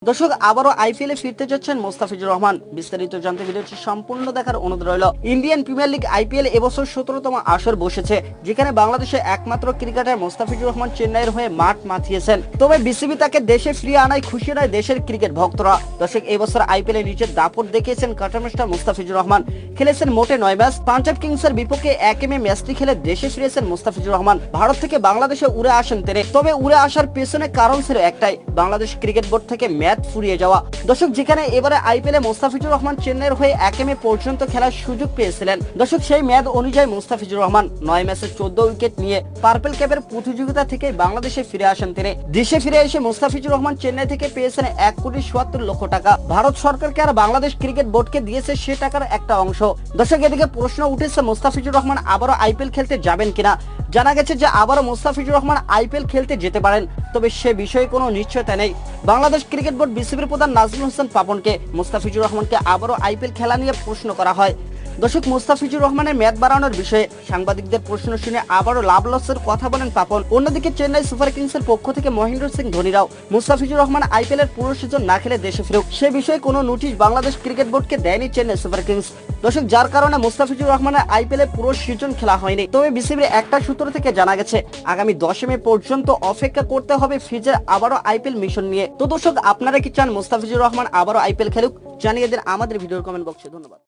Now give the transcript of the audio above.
দর্শক আবারও আইপিএল এ ফিরতে যাচ্ছেন মোস্তাফিজুর রহমান। বিস্তারিত জানতে ভিডিওটি সম্পূর্ণ দেখার অনুরোধ রইল। ইন্ডিয়ান প্রিমিয়ার লিগ আইপিএল এবছর 17তম আসর বসেছে, যেখানে বাংলাদেশের একমাত্র ক্রিকেটার মোস্তাফিজুর রহমান চেন্নাইয়ের হয়ে মাঠ মাতিয়েছেন। তবে বিসিবি তাকে দেশে ফিরিয়ে আনায় খুশি নয় দেশের ক্রিকেট ভক্তরা। দর্শক এবছর আইপিএল এ নিজের দাপট দেখিয়েছেন কাটার মাস্টার মোস্তাফিজুর রহমান। খেলেছেন মোটে 9 ম্যাচ। পাঞ্জাব কিংসের বিপক্ষে 1 মে ম্যাচটি খেলে দেশে ফিরেছেন মোস্তাফিজুর রহমান। ভারত থেকে বাংলাদেশে উড়ে আসেন তিনি। তবে উড়ে আসার পেছনে কারণ ছিল একটাই, বাংলাদেশ ক্রিকেট বোর্ড থেকে ম্যাচ ফুরিয়ে যাওয়া। দর্শক যেখানে এবারে আইপিএলে মোস্তাফিজুর রহমান চেন্নাইয়ের হয়ে 1 মে পর্যন্ত খেলার সুযোগ পেয়েছিলেন। দর্শক সেই মেয়াদ অনুযায়ী মোস্তাফিজুর রহমান 9 ম্যাচে 14 উইকেট নিয়ে পার্পল ক্যাপের প্রতিযোগিতা থেকে বাংলাদেশে ফিরে আসেন তিনি। দেশে ফিরে এসে মোস্তাফিজুর রহমান চেন্নাই থেকে পেয়েছেন 1,77,00,000 টাকা। ভারত সরকারকে আর বাংলাদেশ ক্রিকেট বোর্ডকে দিয়েছে সে টাকার একটা অংশ। দর্শক এদিকে প্রশ্ন উঠেছে মোস্তাফিজুর রহমান আবারও আইপিএল খেলতে যাবেন কিনা। জানা গেছে যে আবারও মোস্তাফিজুর রহমান আইপিএল খেলতে যেতে পারেন, তবে সে বিষয়ে কোনো নিশ্চয়তা নেই। বাংলাদেশ ক্রিকেট বোর্ড বিসিবির প্রধান নাজমুল হোসেন পাপনকে মোস্তাফিজুর রহমানকে আবারও আইপিএল খেলা নিয়ে প্রশ্ন করা হয়। দর্শক মুস্তাফিজুর রহমানের মেয়াদ বাড়ানোর বিষয়ে সাংবাদিকদের প্রশ্ন শুনে আবারও লাভ লসের কথা বলেন পাপন। অন্যদিকে চেন্নাই সুপার কিংসের পক্ষ থেকে মহেন্দ্র সিং ধোনিরাও মুস্তাফিজুর রহমান আইপিএল এর পুরো সিজন না খেলে দেশে ফিরুক সে বিষয়ে কোনো নোটিশ বাংলাদেশ ক্রিকেট বোর্ডকে দেয়নি চেন্নাই সুপার কিংস। দর্শক যার কারণে মুস্তাফিজুর রহমানের আইপিএল এর পুরো সিজন খেলা হয়নি। তবে বিসিবির একটা সূত্র থেকে জানা গেছে আগামী 10 মে পর্যন্ত অপেক্ষা করতে হবে ফিজের আবারও আইপিএল মিশন নিয়ে। তো দর্শক আপনারা কি চান মুস্তাফিজুর রহমান আবারও আইপিএল খেলুক? জানিয়ে দেন আমাদের ভিডিওর কমেন্ট বক্সে। ধন্যবাদ।